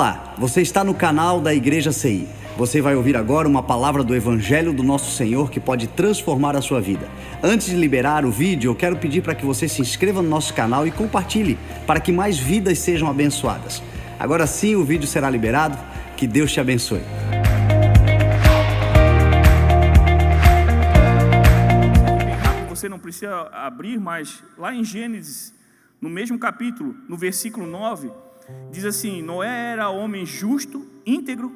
Olá, você está no canal da Igreja CI. Você vai ouvir agora uma palavra do Evangelho do Nosso Senhor que pode transformar a sua vida. Antes de liberar o vídeo, eu quero pedir para que você se inscreva no nosso canal e compartilhe, para que mais vidas sejam abençoadas. Agora sim, o vídeo será liberado. Que Deus te abençoe. Você não precisa abrir, mas lá em Gênesis, no mesmo capítulo, no versículo 9, diz assim: Noé era homem justo, íntegro,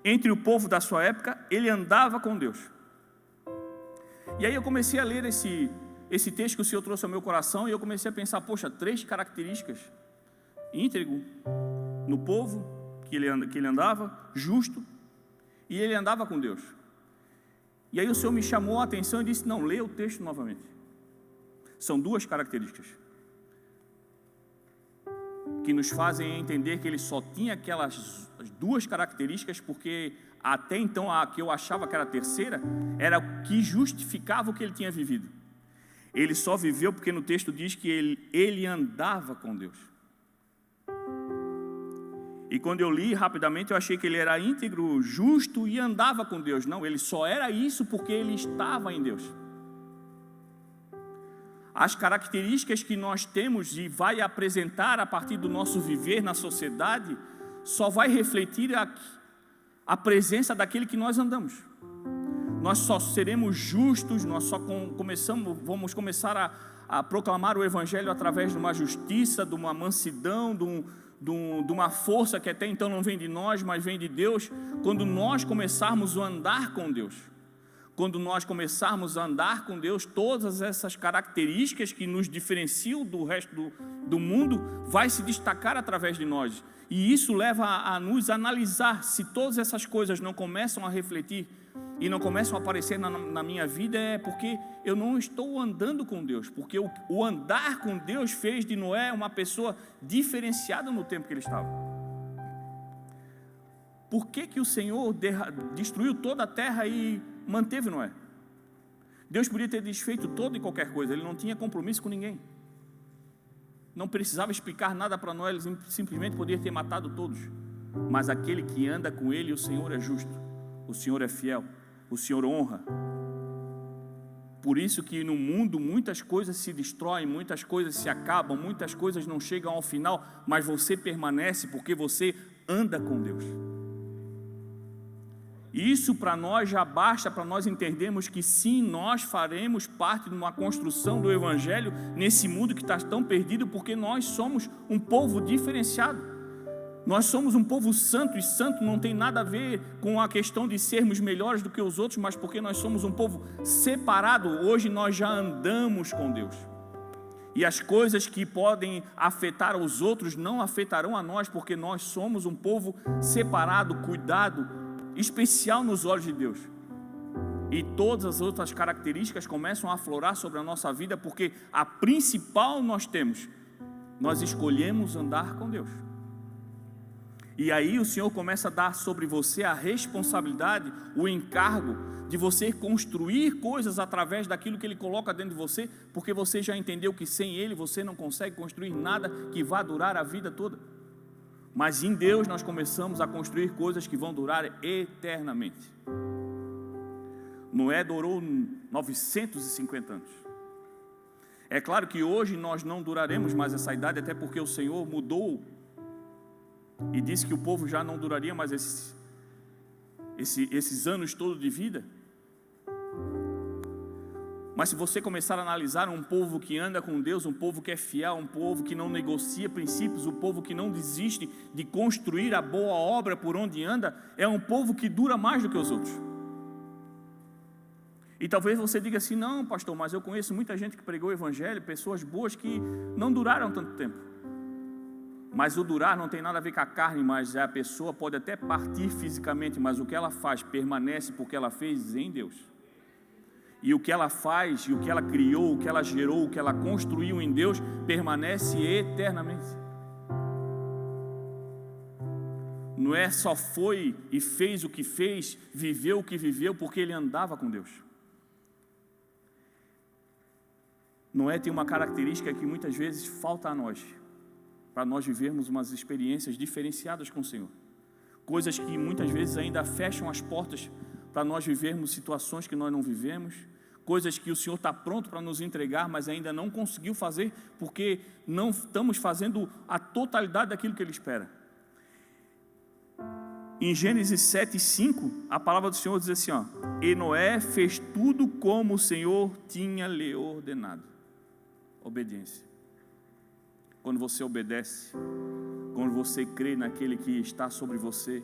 entre o povo da sua época, ele andava com Deus. E aí eu comecei a ler esse texto que o Senhor trouxe ao meu coração, e eu comecei a pensar, poxa, 3 características: íntegro no povo que ele andava, justo, e ele andava com Deus. E aí o Senhor me chamou a atenção e disse: não, leia o texto novamente. São 2 características que nos fazem entender que ele só tinha aquelas 2 características, porque até então a que eu achava que era a terceira, era o que justificava o que ele tinha vivido. Ele só viveu porque no texto diz que ele andava com Deus. E quando eu li rapidamente, eu achei que ele era íntegro, justo e andava com Deus. Não, ele só era isso porque ele estava em Deus. As características que nós temos e vai apresentar a partir do nosso viver na sociedade, só vai refletir a presença daquele que nós andamos. Nós só seremos justos, nós só vamos começar a proclamar o Evangelho através de uma justiça, de uma mansidão, de uma força que até então não vem de nós, mas vem de Deus, quando nós começarmos a andar com Deus. Quando nós começarmos a andar com Deus, todas essas características que nos diferenciam do resto do mundo, vai se destacar através de nós. E isso leva a nos analisar. Se todas essas coisas não começam a refletir e não começam a aparecer na minha vida, é porque eu não estou andando com Deus. Porque o andar com Deus fez de Noé uma pessoa diferenciada no tempo que ele estava. Por que o Senhor destruiu toda a terra e manteve Noé? Deus podia ter desfeito toda e qualquer coisa, ele não tinha compromisso com ninguém. Não precisava explicar nada para Noé, ele simplesmente podia ter matado todos. Mas aquele que anda com ele, o Senhor é justo, o Senhor é fiel, o Senhor honra. Por isso que no mundo muitas coisas se destroem, muitas coisas se acabam, muitas coisas não chegam ao final, mas você permanece porque você anda com Deus. Isso para nós já basta para nós entendermos que sim, nós faremos parte de uma construção do Evangelho nesse mundo que está tão perdido, porque nós somos um povo diferenciado. Nós somos um povo santo, e santo não tem nada a ver com a questão de sermos melhores do que os outros, mas porque nós somos um povo separado. Hoje nós já andamos com Deus. E as coisas que podem afetar os outros não afetarão a nós, porque nós somos um povo separado, cuidado, especial nos olhos de Deus. E todas as outras características começam a aflorar sobre a nossa vida, porque a principal nós escolhemos andar com Deus. E aí o Senhor começa a dar sobre você a responsabilidade, o encargo de você construir coisas através daquilo que Ele coloca dentro de você, porque você já entendeu que sem Ele você não consegue construir nada que vá durar a vida toda. Mas em Deus nós começamos a construir coisas que vão durar eternamente. Noé durou 950 anos. É claro que hoje nós não duraremos mais essa idade, até porque o Senhor mudou e disse que o povo já não duraria mais esses anos todos de vida. Mas se você começar a analisar um povo que anda com Deus, um povo que é fiel, um povo que não negocia princípios, um povo que não desiste de construir a boa obra por onde anda, é um povo que dura mais do que os outros. E talvez você diga assim: não, pastor, mas eu conheço muita gente que pregou o Evangelho, pessoas boas que não duraram tanto tempo. Mas o durar não tem nada a ver com a carne, mas a pessoa pode até partir fisicamente, mas o que ela faz permanece porque ela fez em Deus. E o que ela faz, e o que ela criou, o que ela gerou, o que ela construiu em Deus, permanece eternamente. Noé só foi e fez o que fez, viveu o que viveu, porque ele andava com Deus. Noé tem uma característica que muitas vezes falta a nós, para nós vivermos umas experiências diferenciadas com o Senhor. coisas que muitas vezes ainda fecham as portas para nós vivermos situações que nós não vivemos, coisas que o Senhor está pronto para nos entregar, mas ainda não conseguiu fazer, porque não estamos fazendo a totalidade daquilo que Ele espera. Em Gênesis 7:5, a palavra do Senhor diz assim, e Noé fez tudo como o Senhor tinha lhe ordenado. Obediência. Quando você obedece, quando você crê naquele que está sobre você,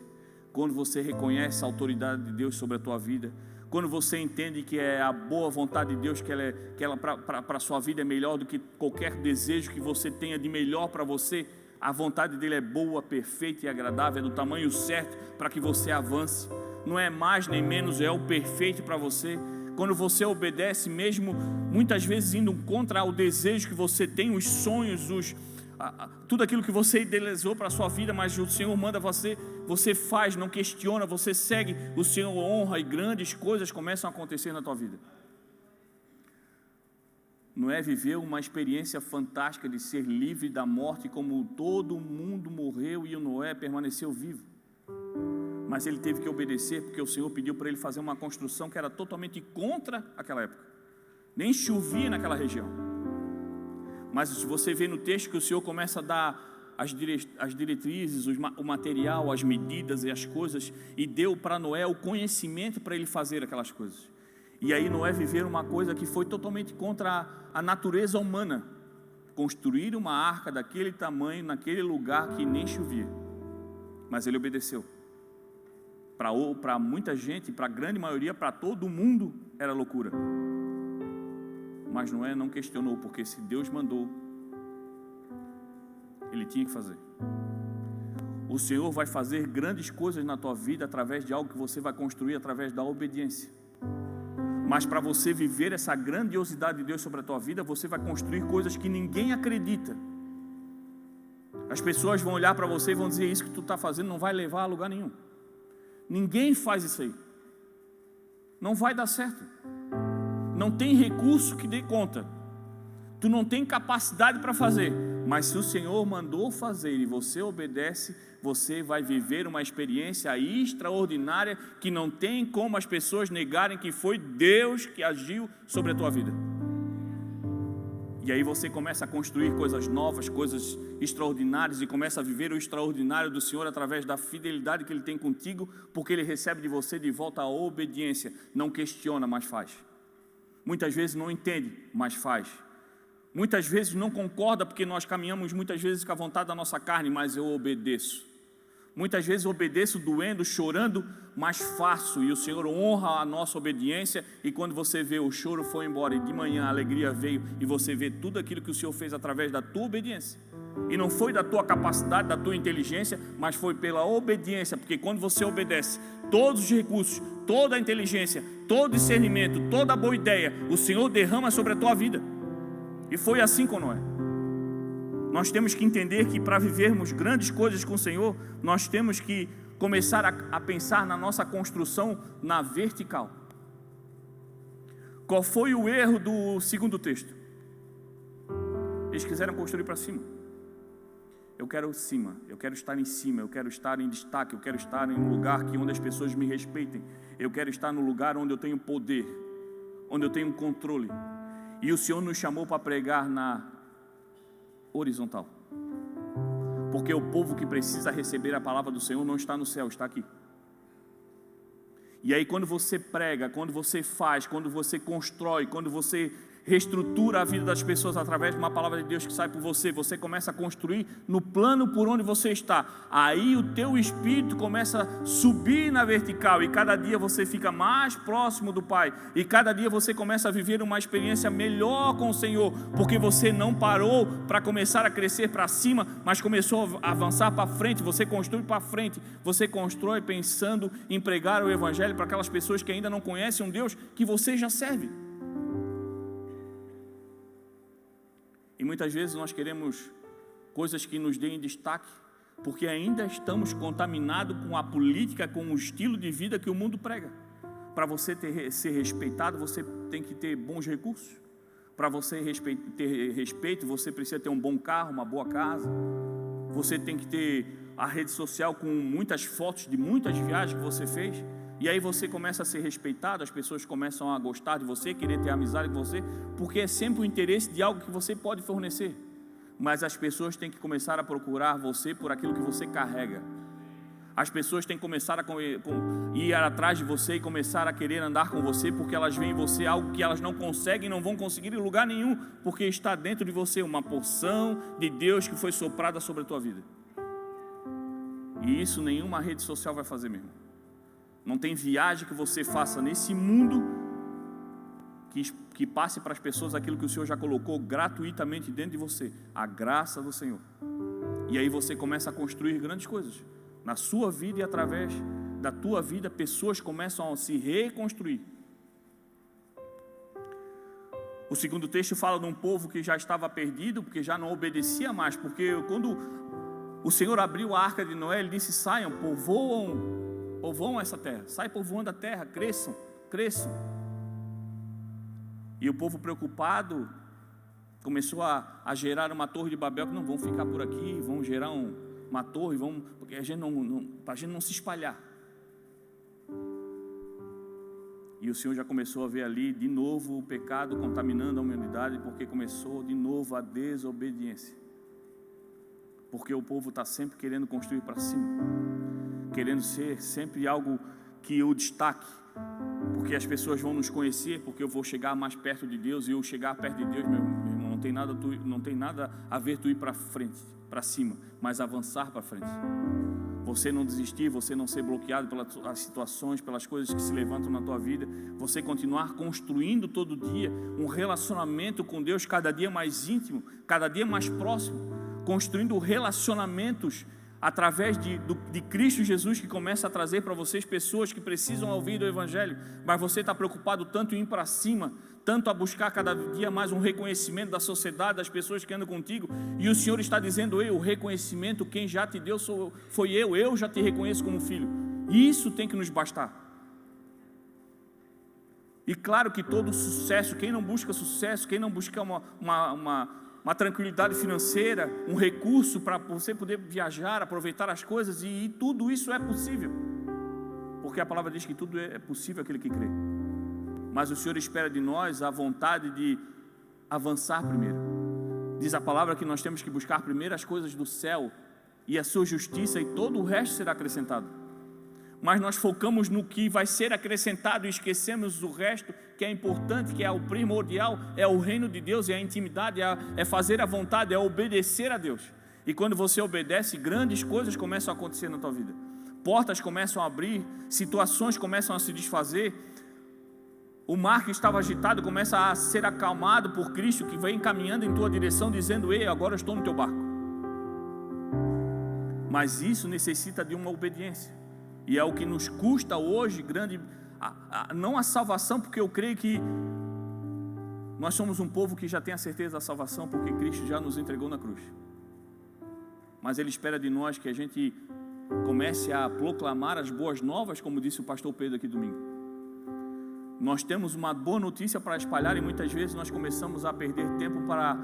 quando você reconhece a autoridade de Deus sobre a tua vida, quando você entende que é a boa vontade de Deus, que ela para a sua vida é melhor do que qualquer desejo que você tenha de melhor para você, a vontade dele é boa, perfeita e agradável, é do tamanho certo para que você avance, não é mais nem menos, é o perfeito para você. Quando você obedece, mesmo muitas vezes indo contra o desejo que você tem, os sonhos, tudo aquilo que você idealizou para a sua vida, mas o Senhor manda você faz, não questiona, você segue, o Senhor honra e grandes coisas começam a acontecer na tua vida. Noé viveu uma experiência fantástica de ser livre da morte, como todo mundo morreu e o Noé permaneceu vivo. Mas ele teve que obedecer, porque o Senhor pediu para ele fazer uma construção que era totalmente contra aquela época. Nem chovia naquela região. Mas você vê no texto que o Senhor começa a dar as diretrizes, o material, as medidas e as coisas, e deu para Noé o conhecimento para ele fazer aquelas coisas. E aí Noé viveu uma coisa que foi totalmente contra a natureza humana. Construir uma arca daquele tamanho, naquele lugar que nem chovia. Mas ele obedeceu. Para muita gente, para a grande maioria, para todo mundo, era loucura. Mas Noé não questionou, porque se Deus mandou, ele tinha que fazer. O Senhor vai fazer grandes coisas na tua vida através de algo que você vai construir através da obediência. Mas para você viver essa grandiosidade de Deus sobre a tua vida, você vai construir coisas que ninguém acredita. As pessoas vão olhar para você e vão dizer: isso que tu está fazendo não vai levar a lugar nenhum. Ninguém faz isso aí. Não vai dar certo. Não tem recurso que dê conta. Tu não tem capacidade para fazer. Mas se o Senhor mandou fazer e você obedece, você vai viver uma experiência extraordinária que não tem como as pessoas negarem que foi Deus que agiu sobre a tua vida. E aí você começa a construir coisas novas, coisas extraordinárias, e começa a viver o extraordinário do Senhor através da fidelidade que Ele tem contigo, porque Ele recebe de você de volta a obediência. Não questiona, mas faz. Muitas vezes não entende, mas faz. Muitas vezes não concorda, porque nós caminhamos muitas vezes com a vontade da nossa carne, mas eu obedeço. Muitas vezes obedeço doendo, chorando, mas faço, e o Senhor honra a nossa obediência. E quando você vê, o choro foi embora e de manhã a alegria veio, e você vê tudo aquilo que o Senhor fez através da tua obediência. E não foi da tua capacidade, da tua inteligência, mas foi pela obediência, porque quando você obedece, todos os recursos, toda a inteligência, todo o discernimento, toda a boa ideia, o Senhor derrama sobre a tua vida. E foi assim com Noé. Nós temos que entender que para vivermos grandes coisas com o Senhor, nós temos que começar a pensar na nossa construção na vertical. Qual foi o erro do segundo texto? Eles quiseram construir para cima. Eu quero cima, eu quero estar em cima, eu quero estar em destaque, eu quero estar em um lugar onde as pessoas me respeitem. Eu quero estar no lugar onde eu tenho poder, onde eu tenho controle. E o Senhor nos chamou para pregar na horizontal. Porque o povo que precisa receber a palavra do Senhor não está no céu, está aqui. E aí quando você prega, quando você faz, quando você constrói, quando você reestrutura a vida das pessoas através de uma palavra de Deus que sai por você, você começa a construir no plano por onde você está. Aí o teu espírito começa a subir na vertical, e cada dia você fica mais próximo do Pai, e cada dia você começa a viver uma experiência melhor com o Senhor, porque você não parou para começar a crescer para cima, mas começou a avançar para frente. Você construi para frente, você constrói pensando em pregar o Evangelho para aquelas pessoas que ainda não conhecem um Deus que você já serve. E muitas vezes nós queremos coisas que nos deem destaque, porque ainda estamos contaminados com a política, com o estilo de vida que o mundo prega. Para você ser respeitado, você tem que ter bons recursos. Para você ter respeito, você precisa ter um bom carro, uma boa casa. Você tem que ter a rede social com muitas fotos de muitas viagens que você fez. E aí você começa a ser respeitado, as pessoas começam a gostar de você, querer ter amizade com você, porque é sempre o interesse de algo que você pode fornecer. Mas as pessoas têm que começar a procurar você por aquilo que você carrega. As pessoas têm que começar a ir atrás de você e começar a querer andar com você, porque elas veem em você algo que elas não conseguem, não vão conseguir em lugar nenhum, porque está dentro de você uma porção de Deus que foi soprada sobre a tua vida. E isso nenhuma rede social vai fazer mesmo. Não tem viagem que você faça nesse mundo que passe para as pessoas aquilo que o Senhor já colocou gratuitamente dentro de você, a graça do Senhor. E aí você começa a construir grandes coisas na sua vida, e através da tua vida pessoas começam a se reconstruir. O segundo texto fala de um povo que já estava perdido, porque já não obedecia mais, porque quando o Senhor abriu a arca de Noé, Ele disse: saiam, povoam essa terra, sai povoando a terra, cresçam. E o povo preocupado começou a gerar uma torre de Babel, que não vão ficar por aqui, vão gerar uma torre, porque para a gente não se espalhar. E o Senhor já começou a ver ali de novo o pecado contaminando a humanidade, porque começou de novo a desobediência. Porque o povo está sempre querendo construir para cima, querendo ser sempre algo que o destaque, porque as pessoas vão nos conhecer, porque eu vou chegar mais perto de Deus, e eu chegar perto de Deus, meu irmão, não tem nada a ver tu ir para frente, para cima, mas avançar para frente. Você não desistir, você não ser bloqueado pelas situações, pelas coisas que se levantam na tua vida, você continuar construindo todo dia um relacionamento com Deus cada dia mais íntimo, cada dia mais próximo, construindo relacionamentos através de Cristo Jesus, que começa a trazer para vocês pessoas que precisam ouvir do Evangelho, mas você está preocupado tanto em ir para cima, tanto a buscar cada dia mais um reconhecimento da sociedade, das pessoas que andam contigo, e o Senhor está dizendo: o reconhecimento, quem já te deu foi eu já te reconheço como filho. Isso tem que nos bastar. E claro que todo sucesso, quem não busca sucesso, quem não busca uma tranquilidade financeira, um recurso para você poder viajar, aproveitar as coisas, e tudo isso é possível, porque a palavra diz que tudo é possível aquele que crê. Mas o Senhor espera de nós a vontade de avançar primeiro. Diz a palavra que nós temos que buscar primeiro as coisas do céu e a sua justiça, e todo o resto será acrescentado. Mas nós focamos no que vai ser acrescentado e esquecemos o resto, que é importante, que é o primordial, é o reino de Deus, é a intimidade, é fazer a vontade, é obedecer a Deus. E quando você obedece, grandes coisas começam a acontecer na tua vida. Portas começam a abrir, situações começam a se desfazer. O mar que estava agitado começa a ser acalmado por Cristo, que vem caminhando em tua direção, dizendo: ei, agora eu estou no teu barco. Mas isso necessita de uma obediência, e é o que nos custa hoje grande, não a salvação, porque eu creio que nós somos um povo que já tem a certeza da salvação, porque Cristo já nos entregou na cruz. Mas Ele espera de nós que a gente comece a proclamar as boas novas, como disse o pastor Pedro aqui domingo. Nós temos uma boa notícia para espalhar, e muitas vezes nós começamos a perder tempo para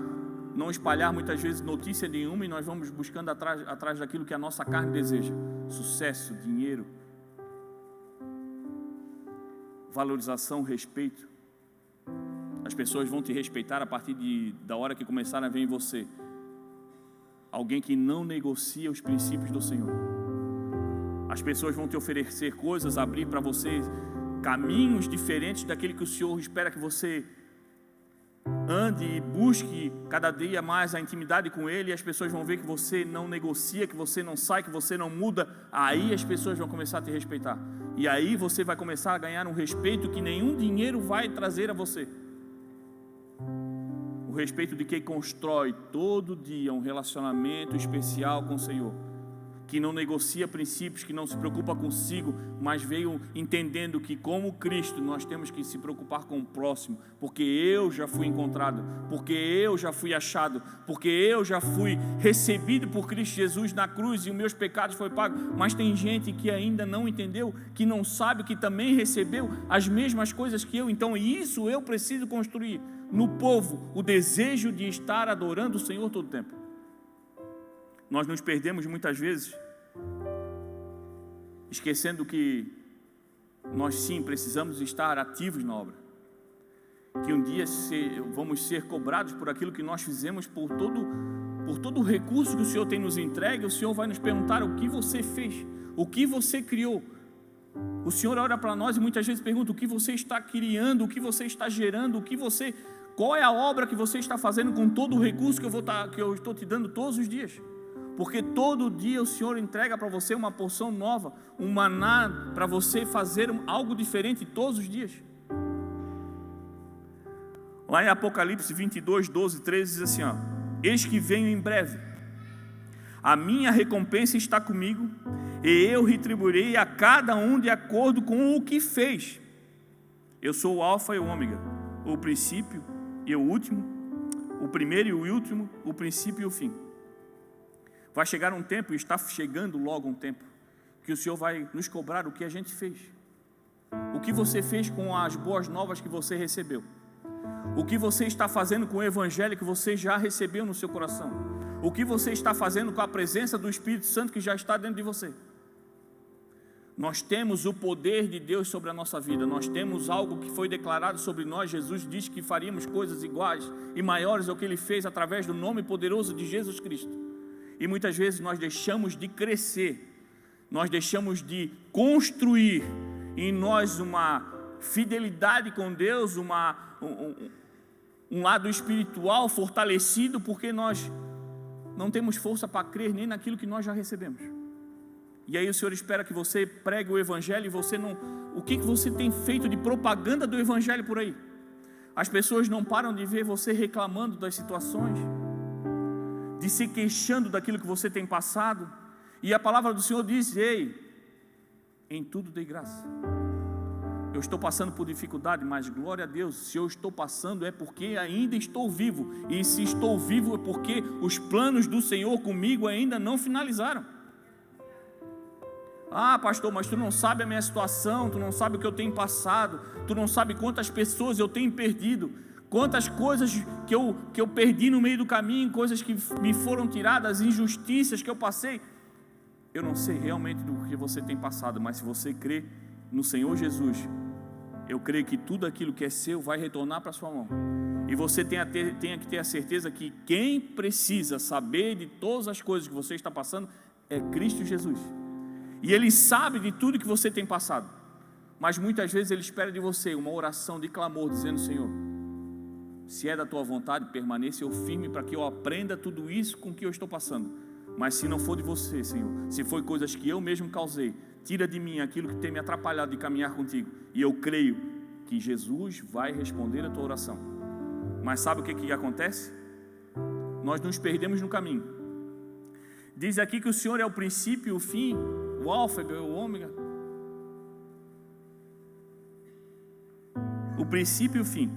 não espalhar muitas vezes notícia nenhuma, e nós vamos buscando atrás daquilo que a nossa carne deseja: sucesso, dinheiro, valorização, respeito. As pessoas vão te respeitar a partir da hora que começarem a ver em você alguém que não negocia os princípios do Senhor. As pessoas vão te oferecer coisas, abrir para você caminhos diferentes daquele que o Senhor espera que você ande e busque cada dia mais a intimidade com Ele, e as pessoas vão ver que você não negocia, que você não sai, que você não muda. Aí as pessoas vão começar a te respeitar, e aí você vai começar a ganhar um respeito que nenhum dinheiro vai trazer a você. O respeito de quem constrói todo dia um relacionamento especial com o Senhor, que não negocia princípios, que não se preocupa consigo, mas veio entendendo que, como Cristo, nós temos que se preocupar com o próximo, porque eu já fui encontrado, porque eu já fui achado, porque eu já fui recebido por Cristo Jesus na cruz, e os meus pecados foram pagos. Mas tem gente que ainda não entendeu, que não sabe que também recebeu as mesmas coisas que eu. Então isso eu preciso construir no povo, o desejo de estar adorando o Senhor todo o tempo. nós nos perdemos muitas vezes, esquecendo que nós sim precisamos estar ativos na obra, que um dia vamos ser cobrados por aquilo que nós fizemos, por todo o recurso que o Senhor tem nos entregue. O Senhor vai nos perguntar o que você fez, o que você criou. O Senhor olha para nós e muitas vezes pergunta o que você está criando, o que você está gerando, qual é a obra que você está fazendo com todo o recurso que eu estou te dando todos os dias. Porque todo dia o Senhor entrega para você uma porção nova, um maná para você fazer algo diferente todos os dias. Lá em Apocalipse 22, 12, 13 diz assim, eis que venho em breve, a minha recompensa está comigo, e eu retribuirei a cada um de acordo com o que fez. Eu sou o Alfa e o Ômega, o princípio e o último, o primeiro e o último, o princípio e o fim. Vai chegar um tempo, e está chegando logo um tempo, que o Senhor vai nos cobrar o que a gente fez. O que você fez com as boas novas que você recebeu. O que você está fazendo com o Evangelho que você já recebeu no seu coração. O que você está fazendo com a presença do Espírito Santo que já está dentro de você. Nós temos o poder de Deus sobre a nossa vida. Nós temos algo que foi declarado sobre nós. Jesus disse que faríamos coisas iguais e maiores ao que Ele fez através do nome poderoso de Jesus Cristo. E muitas vezes nós deixamos de crescer, nós deixamos de construir em nós uma fidelidade com Deus, um lado espiritual fortalecido, porque nós não temos força para crer nem naquilo que nós já recebemos. E aí o Senhor espera que você pregue o Evangelho e você não... O que você tem feito de propaganda do Evangelho por aí? As pessoas não param de ver você reclamando das situações, de se queixando daquilo que você tem passado. E a palavra do Senhor diz, ei, em tudo dei graça. Eu estou passando por dificuldade, mas glória a Deus, se eu estou passando é porque ainda estou vivo, e se estou vivo é porque os planos do Senhor comigo ainda não finalizaram. Ah, pastor, mas tu não sabe a minha situação, tu não sabe o que eu tenho passado, tu não sabe quantas pessoas eu tenho perdido, quantas coisas que eu perdi no meio do caminho, coisas que me foram tiradas, injustiças que eu passei. Eu não sei realmente do que você tem passado, mas se você crê no Senhor Jesus, eu creio que tudo aquilo que é seu vai retornar para a sua mão. E você tenha que ter a certeza que quem precisa saber de todas as coisas que você está passando é Cristo Jesus. E Ele sabe de tudo que você tem passado, mas muitas vezes Ele espera de você uma oração de clamor, dizendo: Senhor, se é da Tua vontade, permaneça eu firme para que eu aprenda tudo isso com que eu estou passando. Mas se não for de você, Senhor, se foi coisas que eu mesmo causei, tira de mim aquilo que tem me atrapalhado de caminhar contigo. E eu creio que Jesus vai responder a tua oração. Mas sabe o que acontece? Nós nos perdemos no caminho. Diz aqui que o Senhor é o princípio e o fim, o alfa e o ômega. O princípio e o fim.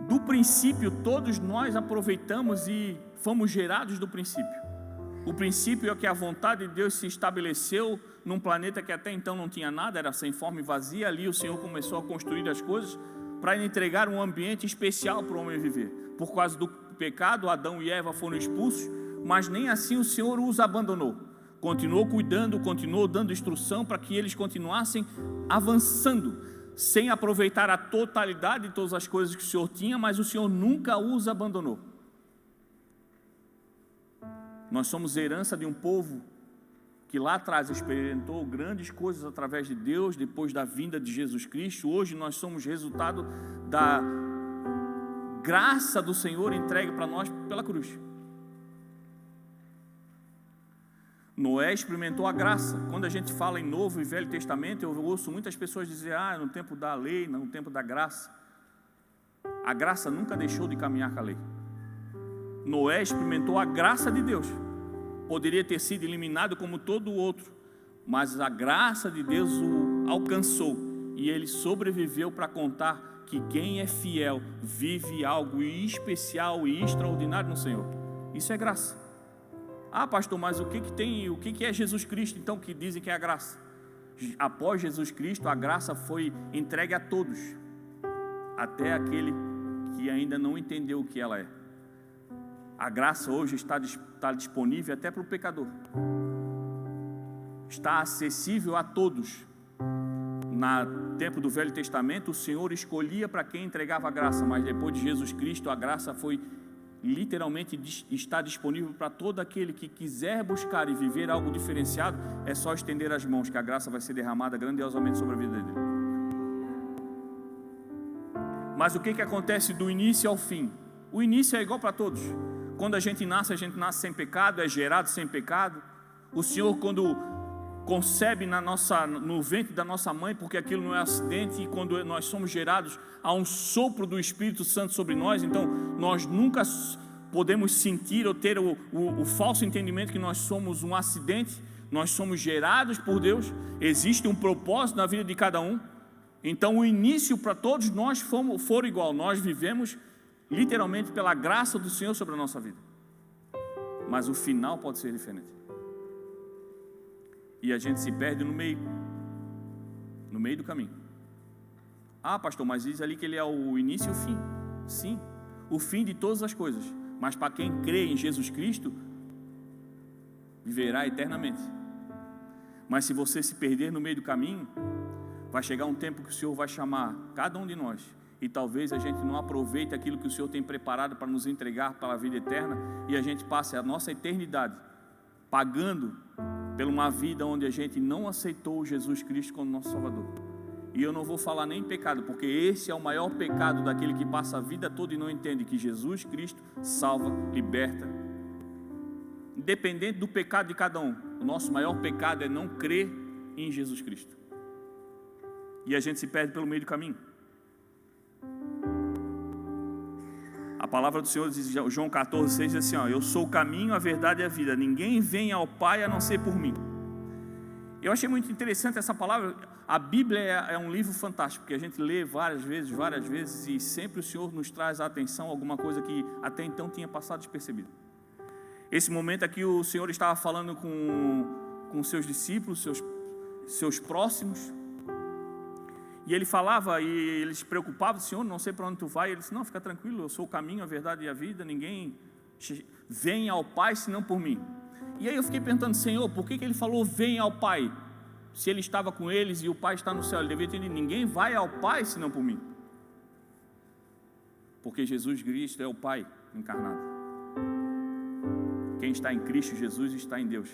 Do princípio, todos nós aproveitamos e fomos gerados do princípio. O princípio é que a vontade de Deus se estabeleceu num planeta que até então não tinha nada, era sem forma e vazia. Ali o Senhor começou a construir as coisas para entregar um ambiente especial para o homem viver. Por causa do pecado, Adão e Eva foram expulsos, mas nem assim o Senhor os abandonou. Continuou cuidando, continuou dando instrução para que eles continuassem avançando, sem aproveitar a totalidade de todas as coisas que o Senhor tinha, mas o Senhor nunca os abandonou. Nós somos herança de um povo que lá atrás experimentou grandes coisas através de Deus, depois da vinda de Jesus Cristo. Hoje nós somos resultado da graça do Senhor entregue para nós pela cruz. Noé experimentou a graça. Quando a gente fala em Novo e Velho Testamento, eu ouço muitas pessoas dizer: no tempo da lei, no tempo da graça. A graça nunca deixou de caminhar com a lei. Noé experimentou a graça de Deus. Poderia ter sido eliminado como todo o outro, mas a graça de Deus o alcançou e ele sobreviveu para contar que quem é fiel vive algo especial e extraordinário no Senhor. Isso é graça. Pastor, mas o que é Jesus Cristo então que dizem que é a graça? Após Jesus Cristo, a graça foi entregue a todos, até aquele que ainda não entendeu o que ela é. A graça hoje está disponível até para o pecador. Está acessível a todos. No tempo do Velho Testamento, o Senhor escolhia para quem entregava a graça, mas depois de Jesus Cristo, a graça foi literalmente está disponível para todo aquele que quiser buscar e viver algo diferenciado. É só estender as mãos, que a graça vai ser derramada grandiosamente sobre a vida dele. Mas o que acontece do início ao fim? O início é igual para todos. Quando a gente nasce sem pecado, é gerado sem pecado. O Senhor, quando concebe no ventre da nossa mãe, porque aquilo não é acidente, e quando nós somos gerados, há um sopro do Espírito Santo sobre nós. Então nós nunca podemos sentir ou ter o falso entendimento que nós somos um acidente. Nós somos gerados por Deus, existe um propósito na vida de cada um. Então o início para todos nós for igual. Nós vivemos literalmente pela graça do Senhor sobre a nossa vida, mas o final pode ser diferente. E a gente se perde no meio do caminho. Ah, pastor, mas diz ali que ele é o início e o fim. Sim, o fim de todas as coisas. Mas para quem crê em Jesus Cristo, viverá eternamente. Mas se você se perder no meio do caminho, vai chegar um tempo que o Senhor vai chamar cada um de nós, e talvez a gente não aproveite aquilo que o Senhor tem preparado para nos entregar para a vida eterna, e a gente passe a nossa eternidade pagando por uma vida onde a gente não aceitou Jesus Cristo como nosso Salvador. E eu não vou falar nem pecado, porque esse é o maior pecado daquele que passa a vida toda e não entende que Jesus Cristo salva, liberta. Independente do pecado de cada um, o nosso maior pecado é não crer em Jesus Cristo. E a gente se perde pelo meio do caminho. A palavra do Senhor diz, João 14,6 diz assim, eu sou o caminho, a verdade e a vida. Ninguém vem ao Pai a não ser por mim. Eu achei muito interessante essa palavra. A Bíblia é um livro fantástico, porque a gente lê várias vezes, e sempre o Senhor nos traz à atenção alguma coisa que até então tinha passado despercebido. Esse momento aqui o Senhor estava falando com seus discípulos, seus próximos, e ele falava, e eles se preocupavam, Senhor, não sei para onde tu vai. Ele disse, não, fica tranquilo, eu sou o caminho, a verdade e a vida, ninguém vem ao Pai senão por mim. E aí eu fiquei perguntando, Senhor, por que ele falou vem ao Pai? Se ele estava com eles e o Pai está no céu, ele deveria ter dito, ninguém vai ao Pai senão por mim. Porque Jesus Cristo é o Pai encarnado. Quem está em Cristo Jesus está em Deus.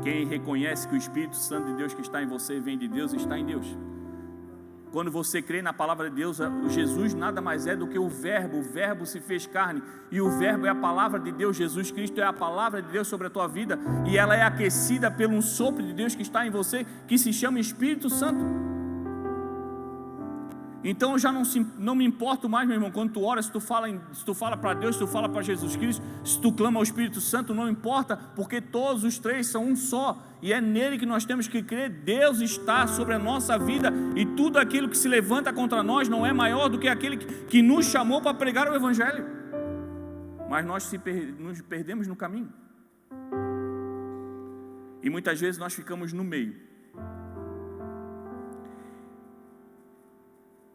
Quem reconhece que o Espírito Santo de Deus que está em você vem de Deus, está em Deus. Quando você crê na palavra de Deus, Jesus nada mais é do que o verbo se fez carne, e o verbo é a palavra de Deus. Jesus Cristo é a palavra de Deus sobre a tua vida, e ela é aquecida pelo um sopro de Deus que está em você, que se chama Espírito Santo. Então eu já não me importo mais, meu irmão, quando tu ora, se tu fala para Deus, se tu fala para Jesus Cristo, se tu clama ao Espírito Santo, não importa, porque todos os três são um só, e é nele que nós temos que crer. Deus está sobre a nossa vida, e tudo aquilo que se levanta contra nós não é maior do que aquele que nos chamou para pregar o Evangelho. Mas nós nos perdemos no caminho, e muitas vezes nós ficamos no meio.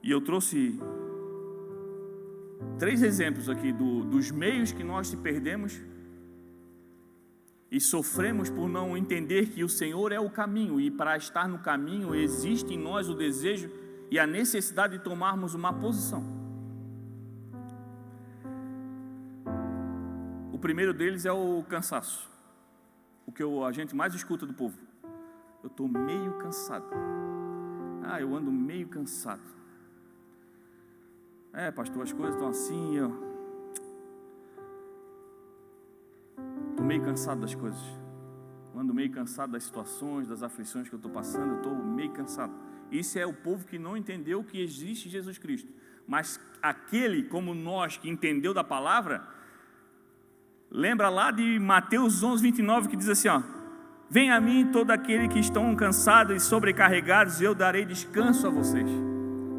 E eu trouxe 3 exemplos aqui dos meios que nós se perdemos e sofremos por não entender que o Senhor é o caminho, e para estar no caminho existe em nós o desejo e a necessidade de tomarmos uma posição. O primeiro deles é o cansaço, o que a gente mais escuta do povo. Eu estou meio cansado. Eu ando meio cansado. Pastor, as coisas estão assim, estou meio cansado das coisas, ando meio cansado das situações, das aflições que eu estou passando, eu estou meio cansado. Isso é o povo que não entendeu que existe Jesus Cristo. Mas aquele como nós que entendeu da palavra, lembra lá de Mateus 11:29, que diz assim, vem a mim todo aquele que estão cansados e sobrecarregados, e eu darei descanso a vocês.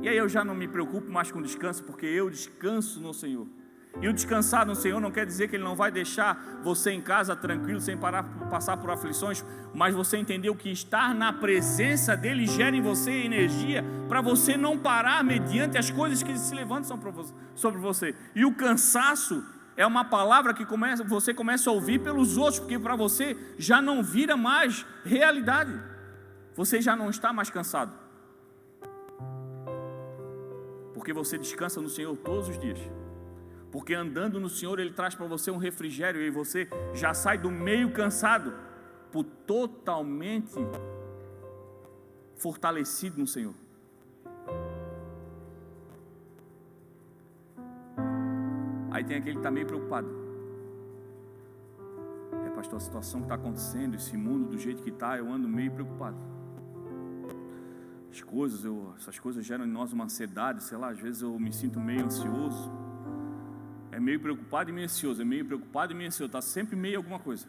E aí eu já não me preocupo mais com descanso, porque eu descanso no Senhor. E o descansar no Senhor não quer dizer que Ele não vai deixar você em casa tranquilo, sem passar por aflições, mas você entendeu que estar na presença dEle gera em você energia para você não parar mediante as coisas que se levantam sobre você. E o cansaço é uma palavra que você começa a ouvir pelos outros, porque para você já não vira mais realidade. Você já não está mais cansado, porque você descansa no Senhor todos os dias. Porque andando no Senhor, Ele traz para você um refrigério, e você já sai do meio cansado por totalmente fortalecido no Senhor. Aí tem aquele que está meio preocupado. Pastor, a situação que está acontecendo, esse mundo do jeito que está, eu ando meio preocupado. Essas coisas geram em nós uma ansiedade, sei lá, às vezes eu me sinto meio ansioso. É meio preocupado e meio ansioso, é meio preocupado e meio ansioso, está sempre meio alguma coisa.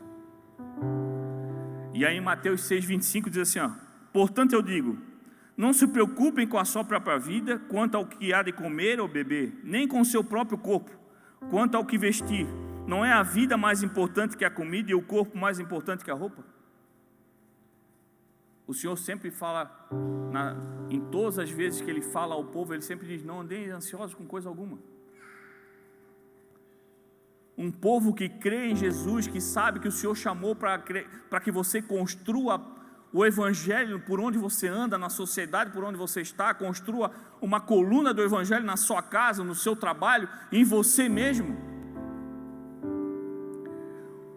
E aí em Mateus 6,25 diz assim, portanto eu digo, não se preocupem com a sua própria vida, quanto ao que há de comer ou beber, nem com o seu próprio corpo, quanto ao que vestir. Não é a vida mais importante que a comida e o corpo mais importante que a roupa? O Senhor sempre fala, em todas as vezes que Ele fala ao povo, Ele sempre diz, não andem ansiosos com coisa alguma. Um povo que crê em Jesus, que sabe que o Senhor chamou para que você construa o Evangelho por onde você anda, na sociedade por onde você está, construa uma coluna do Evangelho na sua casa, no seu trabalho, em você mesmo.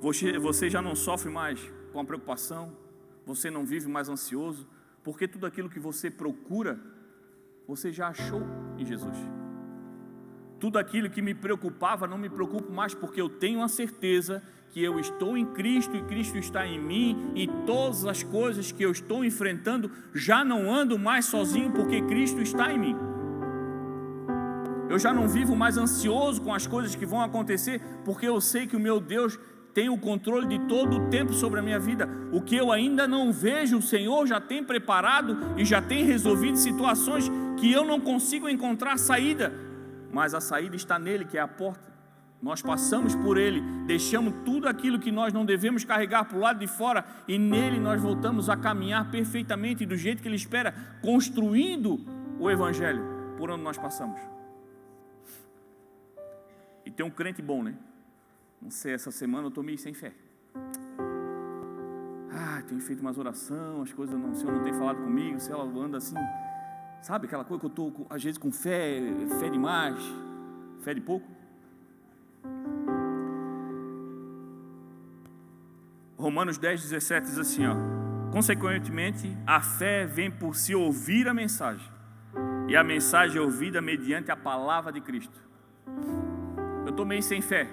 Você já não sofre mais com a preocupação, você não vive mais ansioso, porque tudo aquilo que você procura, você já achou em Jesus. Tudo aquilo que me preocupava, não me preocupo mais, porque eu tenho a certeza que eu estou em Cristo e Cristo está em mim, e todas as coisas que eu estou enfrentando, já não ando mais sozinho, porque Cristo está em mim. Eu já não vivo mais ansioso com as coisas que vão acontecer, porque eu sei que o meu Deus tem o controle de todo o tempo sobre a minha vida. O que eu ainda não vejo, o Senhor já tem preparado e já tem resolvido situações que eu não consigo encontrar saída, mas a saída está nele, que é a porta. Nós passamos por ele, deixamos tudo aquilo que nós não devemos carregar para o lado de fora, e nele nós voltamos a caminhar perfeitamente do jeito que ele espera, construindo o Evangelho por onde nós passamos. E tem um crente bom, né? Não sei, essa semana eu estou meio sem fé. Tenho feito umas orações, as coisas, o Senhor não tem falado comigo, se ela anda assim, sabe aquela coisa que eu estou às vezes com fé demais, fé de pouco. Romanos 10,17 diz assim, consequentemente, a fé vem por se ouvir a mensagem, e a mensagem é ouvida mediante a palavra de Cristo. Eu estou meio sem fé.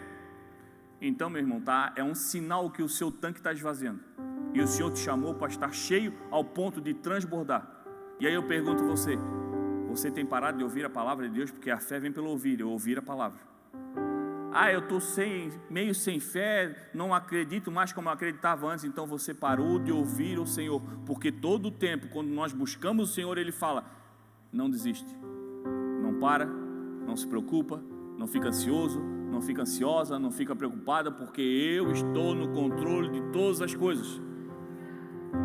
Então, meu irmão, é um sinal que o seu tanque está esvaziando, e o Senhor te chamou para estar cheio ao ponto de transbordar. E aí eu pergunto a você tem parado de ouvir a palavra de Deus? Porque a fé vem pelo ouvir a palavra. Eu estou meio sem fé, não acredito mais como eu acreditava antes. Então você parou de ouvir o Senhor, porque todo o tempo, quando nós buscamos o Senhor, Ele fala, não desiste, não para, não se preocupa, não fica ansioso, não fica ansiosa, não fica preocupada, porque eu estou no controle de todas as coisas.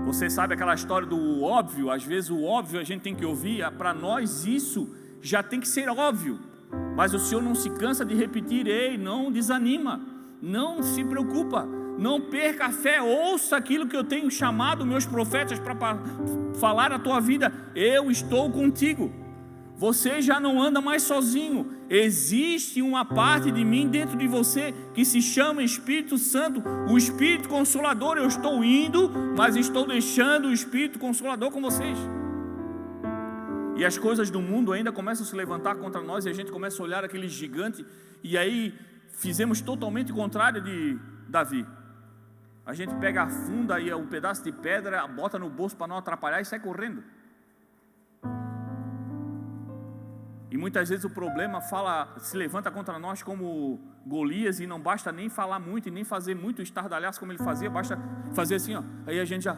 Você sabe aquela história do óbvio? Às vezes o óbvio a gente tem que ouvir, para nós isso já tem que ser óbvio, mas o Senhor não se cansa de repetir, ei, não desanima, não se preocupa, não perca a fé, ouça aquilo que eu tenho chamado meus profetas para falar na tua vida, eu estou contigo. Você já não anda mais sozinho. Existe uma parte de mim dentro de você que se chama Espírito Santo, o Espírito Consolador. Eu estou indo, mas estou deixando o Espírito Consolador com vocês. E as coisas do mundo ainda começam a se levantar contra nós, e a gente começa a olhar aquele gigante, e aí fizemos totalmente o contrário de Davi. A gente pega a funda e um pedaço de pedra, bota no bolso para não atrapalhar e sai correndo. E muitas vezes o problema se levanta contra nós como Golias, e não basta nem falar muito e nem fazer muito estardalhaço como ele fazia, basta fazer assim, aí a gente já...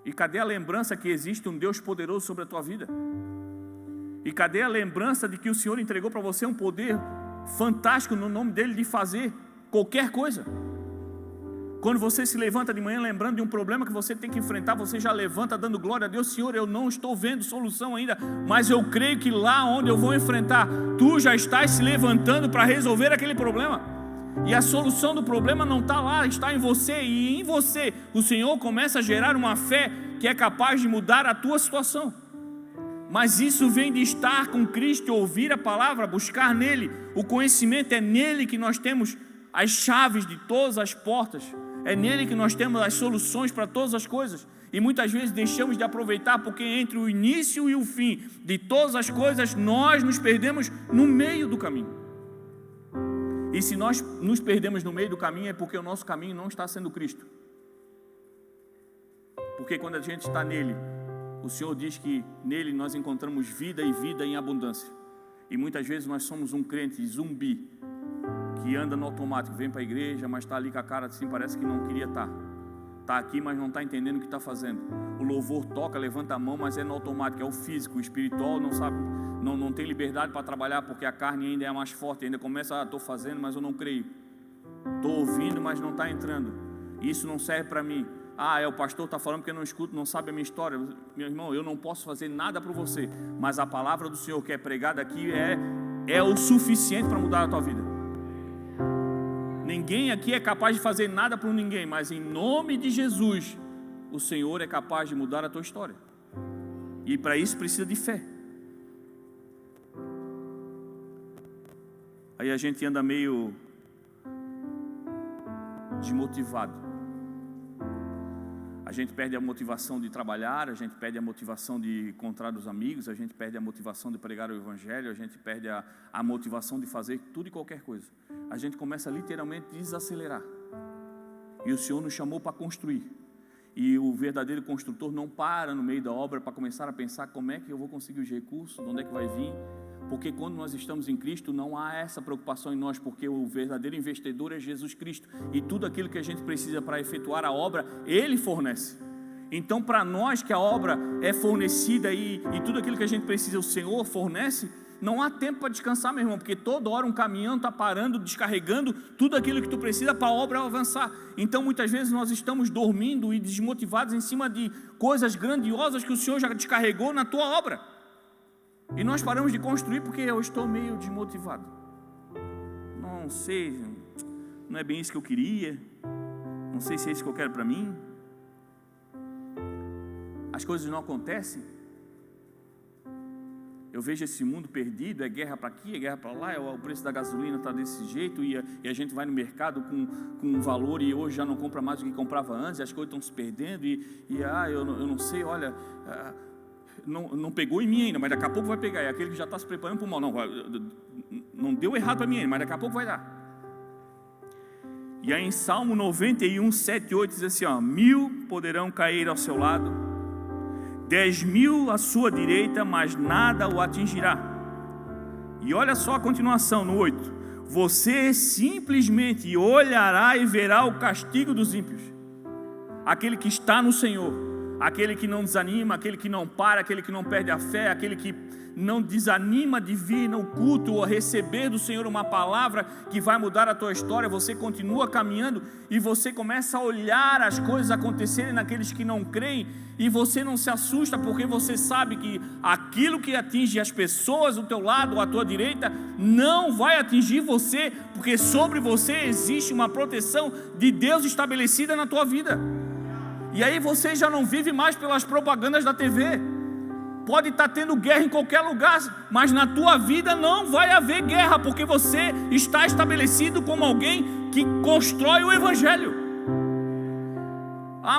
E cadê a lembrança que existe um Deus poderoso sobre a tua vida? E cadê a lembrança de que o Senhor entregou para você um poder fantástico no nome dele de fazer qualquer coisa? Quando você se levanta de manhã lembrando de um problema que você tem que enfrentar, você já levanta dando glória a Deus. Senhor, eu não estou vendo solução ainda, mas eu creio que lá onde eu vou enfrentar, Tu já estás se levantando para resolver aquele problema. E a solução do problema não está lá, está em você. E em você o Senhor começa a gerar uma fé que é capaz de mudar a tua situação. Mas isso vem de estar com Cristo, ouvir a palavra, buscar nele. O conhecimento é nele que nós temos as chaves de todas as portas. É nele que nós temos as soluções para todas as coisas. E muitas vezes deixamos de aproveitar, porque entre o início e o fim de todas as coisas, nós nos perdemos no meio do caminho. E se nós nos perdemos no meio do caminho, é porque o nosso caminho não está sendo Cristo. Porque quando a gente está nele, o Senhor diz que nele nós encontramos vida e vida em abundância. E muitas vezes nós somos um crente zumbi, que anda no automático, vem para a igreja, mas está ali com a cara assim, parece que não queria estar. Está aqui, mas não está entendendo o que está fazendo. O louvor toca, levanta a mão, mas é no automático, é o físico. O espiritual não sabe, não tem liberdade para trabalhar, porque a carne ainda é mais forte, ainda começa, estou fazendo, mas eu não creio. Estou ouvindo, mas não está entrando. Isso não serve para mim. O pastor está falando porque eu não escuto, não sabe a minha história. Meu irmão, eu não posso fazer nada para você, mas a palavra do Senhor que é pregada aqui é o suficiente para mudar a tua vida. Ninguém aqui é capaz de fazer nada por ninguém, mas em nome de Jesus, o Senhor é capaz de mudar a tua história. E para isso precisa de fé. Aí a gente anda meio desmotivado. A gente perde a motivação de trabalhar, a gente perde a motivação de encontrar os amigos, a gente perde a motivação de pregar o Evangelho, a gente perde a motivação de fazer tudo e qualquer coisa. A gente começa literalmente a desacelerar. E o Senhor nos chamou para construir. E o verdadeiro construtor não para no meio da obra para começar a pensar como é que eu vou conseguir os recursos, de onde é que vai vir. Porque quando nós estamos em Cristo, não há essa preocupação em nós, porque o verdadeiro investidor é Jesus Cristo. E tudo aquilo que a gente precisa para efetuar a obra, Ele fornece. Então, para nós que a obra é fornecida e tudo aquilo que a gente precisa, o Senhor fornece, não há tempo para descansar, meu irmão, porque toda hora um caminhão está parando, descarregando tudo aquilo que tu precisa para a obra avançar. Então muitas vezes nós estamos dormindo e desmotivados em cima de coisas grandiosas que o Senhor já descarregou na tua obra. E nós paramos de construir porque eu estou meio desmotivado. Não sei, não é bem isso que eu queria, não sei se é isso que eu quero para mim. As coisas não acontecem. Eu vejo esse mundo perdido, é guerra para aqui, é guerra para lá, o preço da gasolina está desse jeito, e a gente vai no mercado com um valor e hoje já não compra mais do que comprava antes, as coisas estão se perdendo, eu não sei, olha, não pegou em mim ainda, mas daqui a pouco vai pegar, é aquele que já está se preparando para o mal, não deu errado para mim ainda, mas daqui a pouco vai dar. E aí em Salmo 91, 7 e 8 diz assim, 1000 poderão cair ao seu lado, 10.000 à sua direita, mas nada o atingirá. E olha só a continuação no 8: você simplesmente olhará e verá o castigo dos ímpios. Aquele que está no Senhor, aquele que não desanima, aquele que não para, aquele que não perde a fé, aquele que não desanima de vir no culto ou receber do Senhor uma palavra que vai mudar a tua história. Você continua caminhando e você começa a olhar as coisas acontecerem naqueles que não creem, e você não se assusta, porque você sabe que aquilo que atinge as pessoas do teu lado ou à tua direita não vai atingir você, porque sobre você existe uma proteção de Deus estabelecida na tua vida. E aí você já não vive mais pelas propagandas da TV. Pode estar tendo guerra em qualquer lugar, mas na tua vida não vai haver guerra, porque você está estabelecido como alguém que constrói o Evangelho.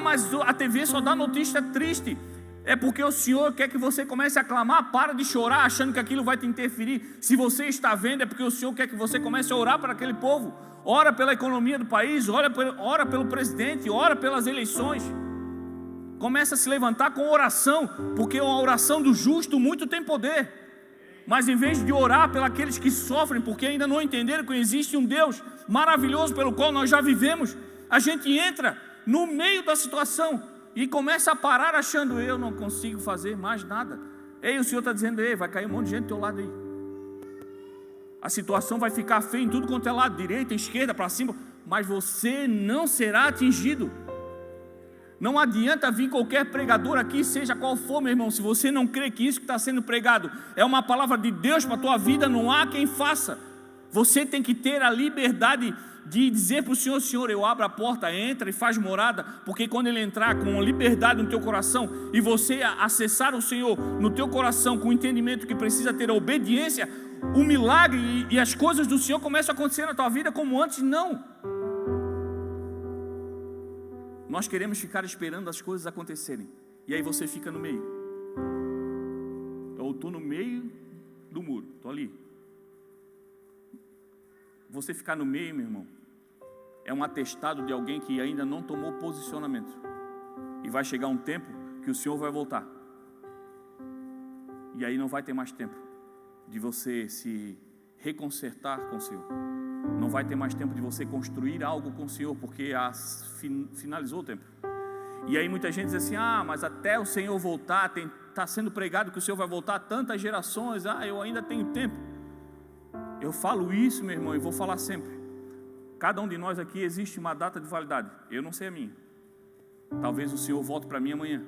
Mas a TV só dá notícia triste. É porque o Senhor quer que você comece a clamar. Para de chorar achando que aquilo vai te interferir. Se você está vendo, é porque o Senhor quer que você comece a orar para aquele povo. Ora pela economia do país, ora pelo presidente, ora pelas eleições. Começa a se levantar com oração, porque a oração do justo muito tem poder. Mas em vez de orar pelos que sofrem, porque ainda não entenderam que existe um Deus maravilhoso pelo qual nós já vivemos, a gente entra no meio da situação e começa a parar achando, eu não consigo fazer mais nada. Ei, o Senhor está dizendo, vai cair um monte de gente do teu lado aí. A situação vai ficar feia em tudo quanto é lado, direita, esquerda, para cima. mas você não será atingido. Não adianta vir qualquer pregador aqui, seja qual for, meu irmão, se você não crê que isso que está sendo pregado é uma palavra de Deus para a tua vida, não há quem faça. Você tem que ter a liberdade de dizer para o Senhor: Senhor, eu abro a porta, entra e faz morada, porque quando Ele entrar com liberdade no teu coração e você acessar o Senhor no teu coração com o entendimento que precisa ter a obediência, o milagre e as coisas do Senhor começam a acontecer na tua vida como antes não. Nós queremos ficar esperando as coisas acontecerem, e aí você fica no meio. Eu estou no meio do muro, estou ali. Você ficar no meio, meu irmão, é um atestado de alguém que ainda não tomou posicionamento. E vai chegar um tempo que o Senhor vai voltar. E aí não vai ter mais tempo de você se reconsertar com o Senhor. Não vai ter mais tempo de você construir algo com o Senhor, porque finalizou o tempo. E aí muita gente diz assim: mas até o Senhor voltar, está sendo pregado que o Senhor vai voltar tantas gerações, eu ainda tenho tempo. Eu falo isso, meu irmão, e vou falar sempre. Cada um de nós aqui existe uma data de validade. Eu não sei a minha. Talvez o Senhor volte para mim amanhã.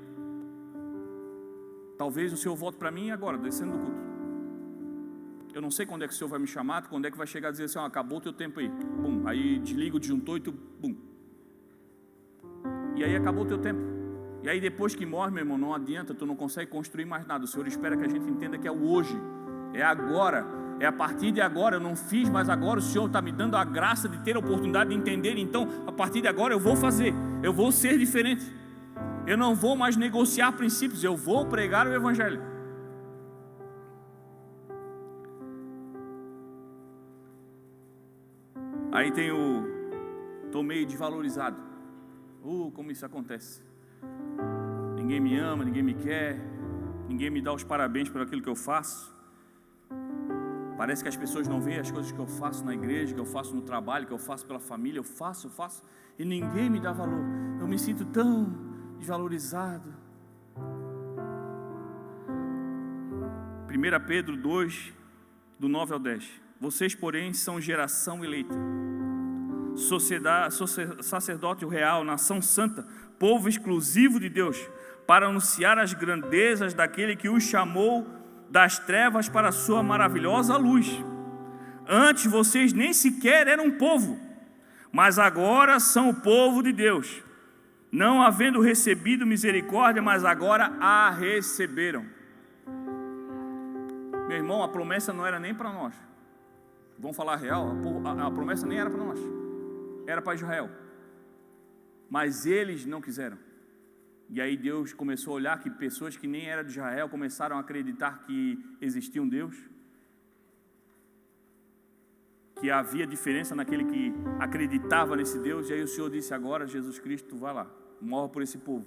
Talvez o Senhor volte para mim agora, descendo do culto. Eu não sei quando é que o Senhor vai me chamar, quando é que vai chegar a dizer assim: acabou o teu tempo aí. Bum, aí desliga o disjuntor e tu, bum. E aí acabou o teu tempo. E aí depois que morre, meu irmão, não adianta, tu não consegue construir mais nada. O Senhor espera que a gente entenda que é o hoje, é agora, é a partir de agora. Eu não fiz, mas agora o Senhor está me dando a graça de ter a oportunidade de entender. Então, a partir de agora eu vou fazer, eu vou ser diferente. Eu não vou mais negociar princípios, eu vou pregar o Evangelho. Aí tem estou meio desvalorizado. Como isso acontece? Ninguém me ama, ninguém me quer, ninguém me dá os parabéns por aquilo que eu faço. Parece que as pessoas não veem as coisas que eu faço na igreja, que eu faço no trabalho, que eu faço pela família. Eu faço, e ninguém me dá valor. Eu me sinto tão desvalorizado. 1 Pedro 2, do 9 ao 10. Vocês, porém, são geração eleita, sacerdócio real, nação santa, povo exclusivo de Deus, para anunciar as grandezas daquele que os chamou das trevas para a sua maravilhosa luz. Antes vocês nem sequer eram povo, mas agora são o povo de Deus, não havendo recebido misericórdia, mas agora a receberam. Meu irmão, a promessa não era nem para nós. Vamos falar a real, a promessa nem era para nós, era para Israel, mas eles não quiseram. E aí Deus começou a olhar que pessoas que nem eram de Israel começaram a acreditar que existia um Deus, que havia diferença naquele que acreditava nesse Deus. E aí o Senhor disse: agora Jesus Cristo, vai lá, morre por esse povo,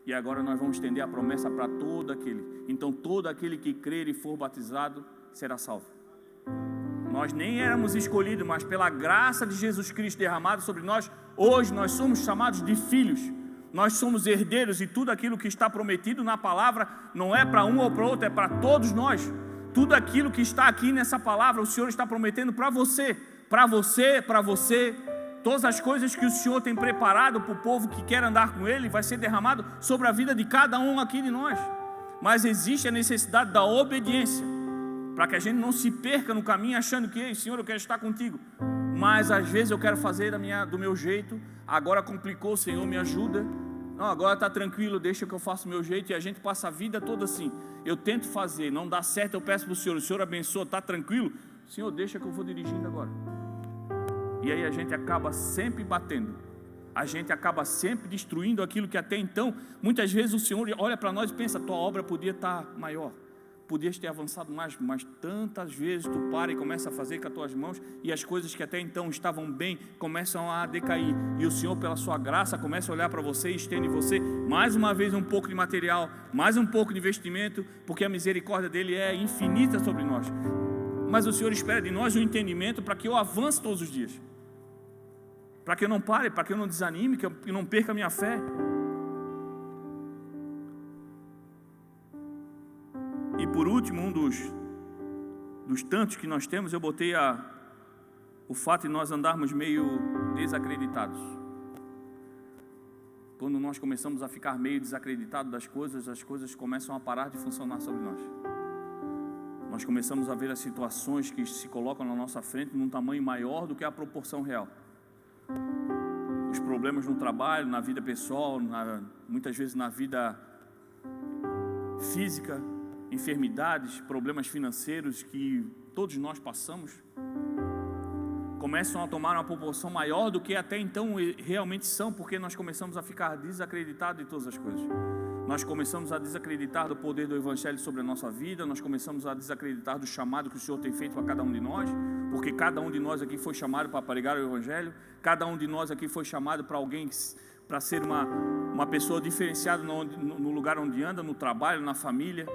e agora nós vamos estender a promessa para todo aquele. Então todo aquele que crer e for batizado será salvo. Nós nem éramos escolhidos, mas pela graça de Jesus Cristo derramado sobre nós, hoje nós somos chamados de filhos. Nós somos herdeiros, e tudo aquilo que está prometido na palavra não é para um ou para outro, é para todos nós. Tudo aquilo que está aqui nessa palavra, o Senhor está prometendo para você, para você, para você. Todas as coisas que o Senhor tem preparado para o povo que quer andar com Ele, vai ser derramado sobre a vida de cada um aqui de nós. Mas existe a necessidade da obediência, para que a gente não se perca no caminho achando que: ei, Senhor, eu quero estar contigo, mas às vezes eu quero fazer do meu jeito. Agora complicou, Senhor, me ajuda. Não, agora está tranquilo, deixa que eu faça o meu jeito. E a gente passa a vida toda assim: eu tento fazer, não dá certo, eu peço para o Senhor abençoa, está tranquilo? Senhor, deixa que eu vou dirigindo agora. E aí a gente acaba sempre batendo, a gente acaba sempre destruindo aquilo que até então, muitas vezes o Senhor olha para nós e pensa: tua obra podia estar maior, podias ter avançado mais, mas tantas vezes tu para e começa a fazer com as tuas mãos, e as coisas que até então estavam bem começam a decair, e o Senhor, pela sua graça, começa a olhar para você e estende em você mais uma vez um pouco de material, mais um pouco de investimento, porque a misericórdia dele é infinita sobre nós. Mas o Senhor espera de nós um entendimento para que eu avance todos os dias, para que eu não pare, para que eu não desanime, que eu não perca a minha fé. E por último, um dos tantos que nós temos, eu botei o fato de nós andarmos meio desacreditados. Quando nós começamos a ficar meio desacreditados das coisas, as coisas começam a parar de funcionar sobre nós. Nós começamos a ver as situações que se colocam na nossa frente num tamanho maior do que a proporção real. Os problemas no trabalho, na vida pessoal, muitas vezes na vida física, enfermidades, problemas financeiros que todos nós passamos, começam a tomar uma proporção maior do que até então realmente são, porque nós começamos a ficar desacreditados de todas as coisas. Nós começamos a desacreditar do poder do Evangelho sobre a nossa vida, nós começamos a desacreditar do chamado que o Senhor tem feito para cada um de nós, porque cada um de nós aqui foi chamado para pregar o Evangelho, cada um de nós aqui foi chamado para alguém, para ser uma pessoa diferenciada no lugar onde anda, no trabalho, na família.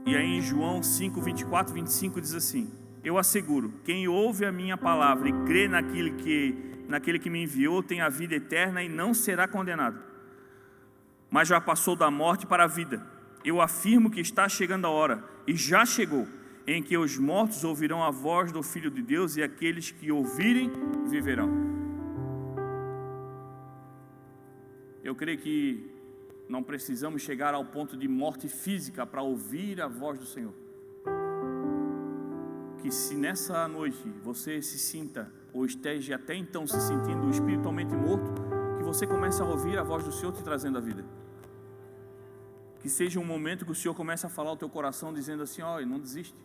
E aí em João 5, 24, 25 diz assim: eu asseguro, quem ouve a minha palavra e crê naquele que me enviou tem a vida eterna e não será condenado, mas já passou da morte para a vida. Eu afirmo que está chegando a hora, e já chegou, em que os mortos ouvirão a voz do Filho de Deus, e aqueles que ouvirem viverão. Eu creio que não precisamos chegar ao ponto de morte física para ouvir a voz do Senhor. Que se nessa noite você se sinta, ou esteja até então se sentindo espiritualmente morto, que você comece a ouvir a voz do Senhor te trazendo a vida. Que seja um momento que o Senhor comece a falar ao teu coração, dizendo assim: olha, não desiste,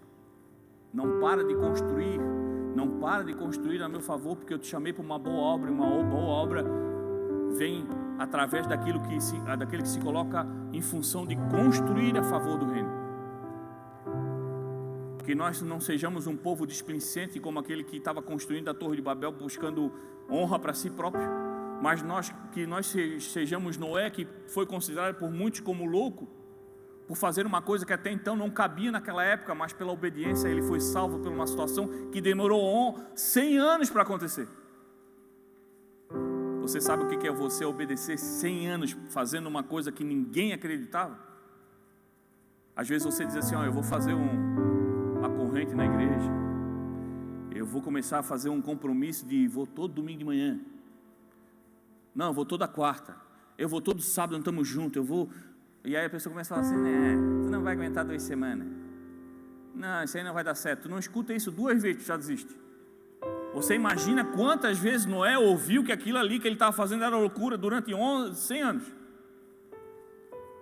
não para de construir, não para de construir a meu favor, porque eu te chamei para uma boa obra, e uma boa obra vem através daquele que se coloca em função de construir a favor do reino. Que nós não sejamos um povo displicente como aquele que estava construindo a Torre de Babel buscando honra para si próprio, mas que nós sejamos Noé, que foi considerado por muitos como louco, por fazer uma coisa que até então não cabia naquela época, mas pela obediência ele foi salvo por uma situação que demorou 100 anos para acontecer. Você sabe o que é você obedecer 100 anos fazendo uma coisa que ninguém acreditava? Às vezes você diz assim: eu vou fazer uma corrente na igreja, eu vou começar a fazer um compromisso de vou todo domingo de manhã, não, eu vou toda quarta, eu vou todo sábado, nós estamos juntos, eu vou. E aí a pessoa começa a falar assim: tu não vai aguentar 2 semanas, não, isso aí não vai dar certo. Tu não escuta isso 2 vezes, tu já desiste. Você imagina quantas vezes Noé ouviu que aquilo ali que ele estava fazendo era loucura durante 100 anos.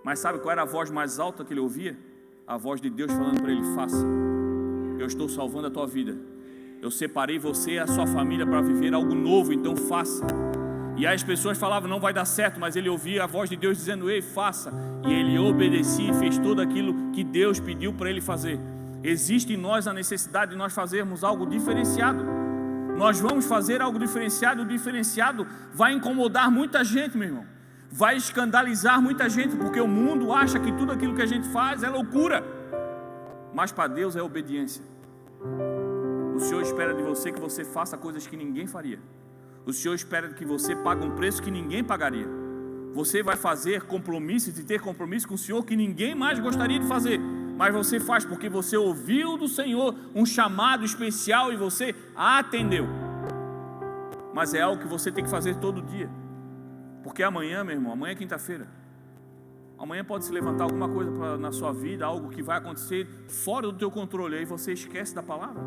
Mas sabe qual era a voz mais alta que ele ouvia? A voz de Deus falando para ele: faça, eu estou salvando a tua vida, eu separei você e a sua família para viver algo novo, então faça. E aí as pessoas falavam: não vai dar certo, mas ele ouvia a voz de Deus dizendo: ei, faça. E ele obedecia e fez tudo aquilo que Deus pediu para ele fazer. Existe em nós a necessidade de nós fazermos algo diferenciado. Nós vamos fazer algo diferenciado, o diferenciado vai incomodar muita gente, meu irmão. Vai escandalizar muita gente, porque o mundo acha que tudo aquilo que a gente faz é loucura. Mas para Deus é obediência. O Senhor espera de você que você faça coisas que ninguém faria. O Senhor espera que você pague um preço que ninguém pagaria. Você vai fazer compromissos e ter compromisso com o Senhor que ninguém mais gostaria de fazer. Mas você faz porque você ouviu do Senhor um chamado especial e você atendeu. Mas é algo que você tem que fazer todo dia. Porque amanhã, meu irmão, amanhã é quinta-feira. Amanhã pode se levantar alguma coisa na sua vida, algo que vai acontecer fora do teu controle. Aí você esquece da palavra.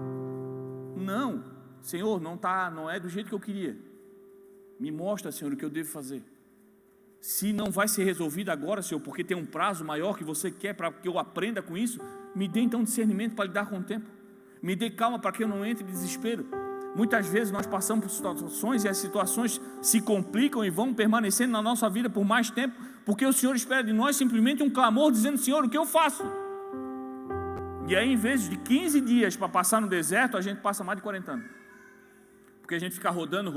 Não, Senhor, não é do jeito que eu queria. Me mostra, Senhor, o que eu devo fazer. Se não vai ser resolvido agora, Senhor, porque tem um prazo maior que você quer para que eu aprenda com isso, me dê então discernimento para lidar com o tempo. Me dê calma para que eu não entre em desespero. Muitas vezes nós passamos por situações e as situações se complicam e vão permanecendo na nossa vida por mais tempo, porque o Senhor espera de nós simplesmente um clamor dizendo: Senhor, o que eu faço? E aí, em vez de 15 dias para passar no deserto, a gente passa mais de 40 anos. Porque a gente fica rodando,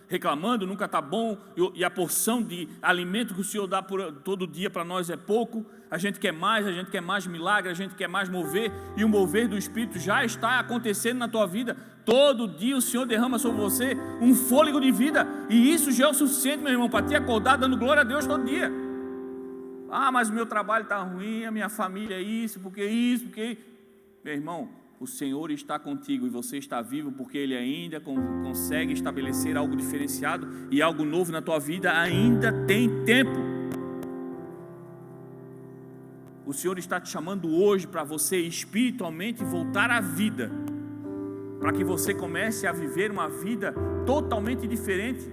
reclamando, nunca está bom, e a porção de alimento que o Senhor dá todo dia para nós é pouco. A gente quer mais milagre, a gente quer mais mover, e o mover do Espírito já está acontecendo na tua vida. Todo dia o Senhor derrama sobre você um fôlego de vida, e isso já é o suficiente, meu irmão, para te acordar dando glória a Deus todo dia. Mas o meu trabalho está ruim, a minha família é isso, porque... Meu irmão, o Senhor está contigo e você está vivo porque Ele ainda consegue estabelecer algo diferenciado e algo novo na tua vida, ainda tem tempo. O Senhor está te chamando hoje para você espiritualmente voltar à vida, para que você comece a viver uma vida totalmente diferente,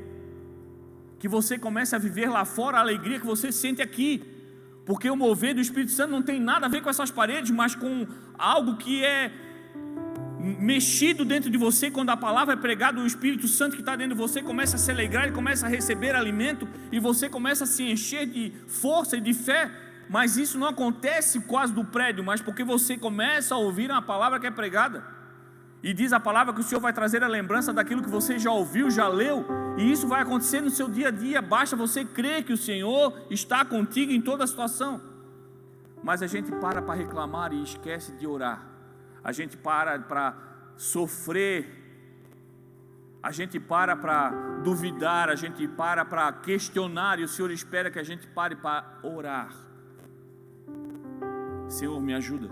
que você comece a viver lá fora a alegria que você sente aqui, porque o mover do Espírito Santo não tem nada a ver com essas paredes, mas com algo que é mexido dentro de você. Quando a palavra é pregada, o Espírito Santo que está dentro de você começa a se alegrar, ele começa a receber alimento e você começa a se encher de força e de fé. Mas isso não acontece quase do prédio, mas porque você começa a ouvir uma palavra que é pregada, e diz a palavra que o Senhor vai trazer a lembrança daquilo que você já ouviu, já leu, e isso vai acontecer no seu dia a dia. Basta você crer que o Senhor está contigo em toda a situação. Mas a gente para reclamar e esquece de orar. A gente para sofrer, a gente para duvidar, a gente para questionar, e o Senhor espera que a gente pare para orar. Senhor, me ajuda.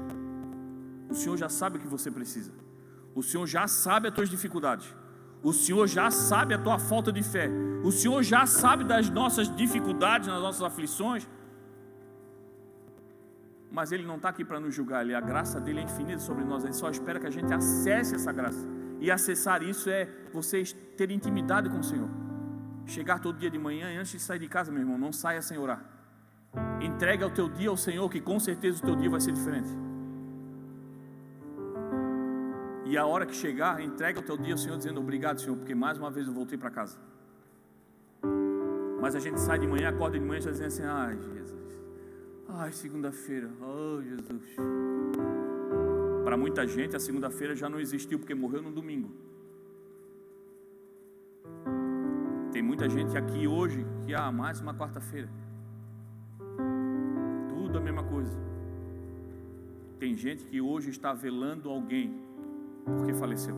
O Senhor já sabe o que você precisa, o Senhor já sabe as tuas dificuldades, o Senhor já sabe a tua falta de fé, o Senhor já sabe das nossas dificuldades, das nossas aflições. Mas Ele não está aqui para nos julgar, a graça dEle é infinita sobre nós. Ele só espera que a gente acesse essa graça. E acessar isso é você ter intimidade com o Senhor. Chegar todo dia de manhã e antes de sair de casa, meu irmão, não saia sem orar. Entrega o teu dia ao Senhor, que com certeza o teu dia vai ser diferente. E a hora que chegar, entrega o teu dia ao Senhor, dizendo: obrigado, Senhor, porque mais uma vez eu voltei para casa. Mas a gente sai de manhã, acorda de manhã, já dizendo assim: ai, Jesus, ai, segunda-feira, oh, Jesus. Para muita gente a segunda-feira já não existiu, porque morreu no domingo. Tem muita gente aqui hoje que mais uma quarta-feira, tudo a mesma coisa. Tem gente que hoje está velando alguém porque faleceu.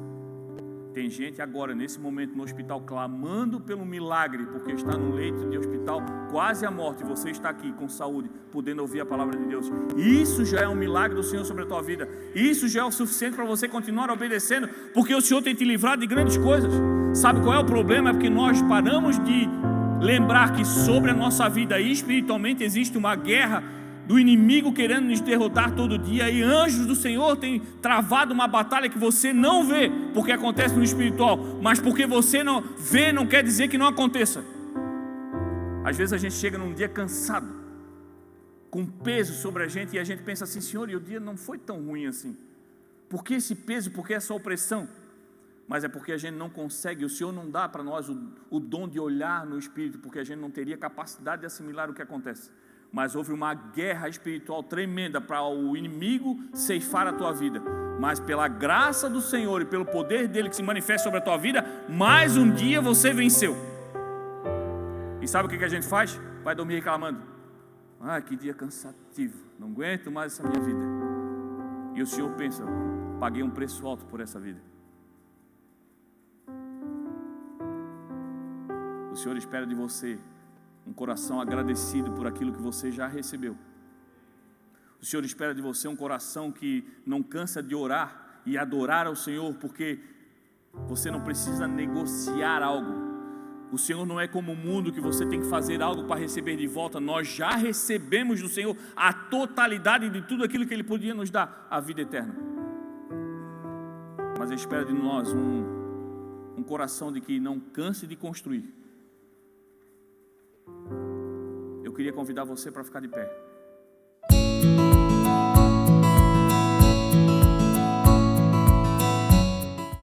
Tem gente agora, nesse momento, no hospital, clamando pelo milagre, porque está no leito de hospital, quase à morte, e você está aqui com saúde, podendo ouvir a palavra de Deus. Isso já é um milagre do Senhor sobre a tua vida. Isso já é o suficiente para você continuar obedecendo, porque o Senhor tem te livrado de grandes coisas. Sabe qual é o problema? É porque nós paramos de lembrar que sobre a nossa vida espiritualmente existe uma guerra do inimigo querendo nos derrotar todo dia, e anjos do Senhor têm travado uma batalha que você não vê, porque acontece no espiritual, mas porque você não vê, não quer dizer que não aconteça. Às vezes a gente chega num dia cansado, com peso sobre a gente, e a gente pensa assim: Senhor, e o dia não foi tão ruim assim, por que esse peso, por que essa opressão? Mas é porque a gente não consegue, o Senhor não dá para nós o dom de olhar no espírito, porque a gente não teria capacidade de assimilar o que acontece. Mas houve uma guerra espiritual tremenda para o inimigo ceifar a tua vida. Mas pela graça do Senhor e pelo poder dEle que se manifesta sobre a tua vida, mais um dia você venceu. E sabe o que a gente faz? Vai dormir reclamando: ai, que dia cansativo, não aguento mais essa minha vida. E o Senhor pensa: paguei um preço alto por essa vida. O Senhor espera de você um coração agradecido por aquilo que você já recebeu. O Senhor espera de você um coração que não cansa de orar e adorar ao Senhor, porque você não precisa negociar algo. O Senhor não é como o mundo, que você tem que fazer algo para receber de volta. Nós já recebemos do Senhor a totalidade de tudo aquilo que Ele podia nos dar, a vida eterna. Mas Ele espera de nós um coração de que não canse de construir. Eu queria convidar você para ficar de pé.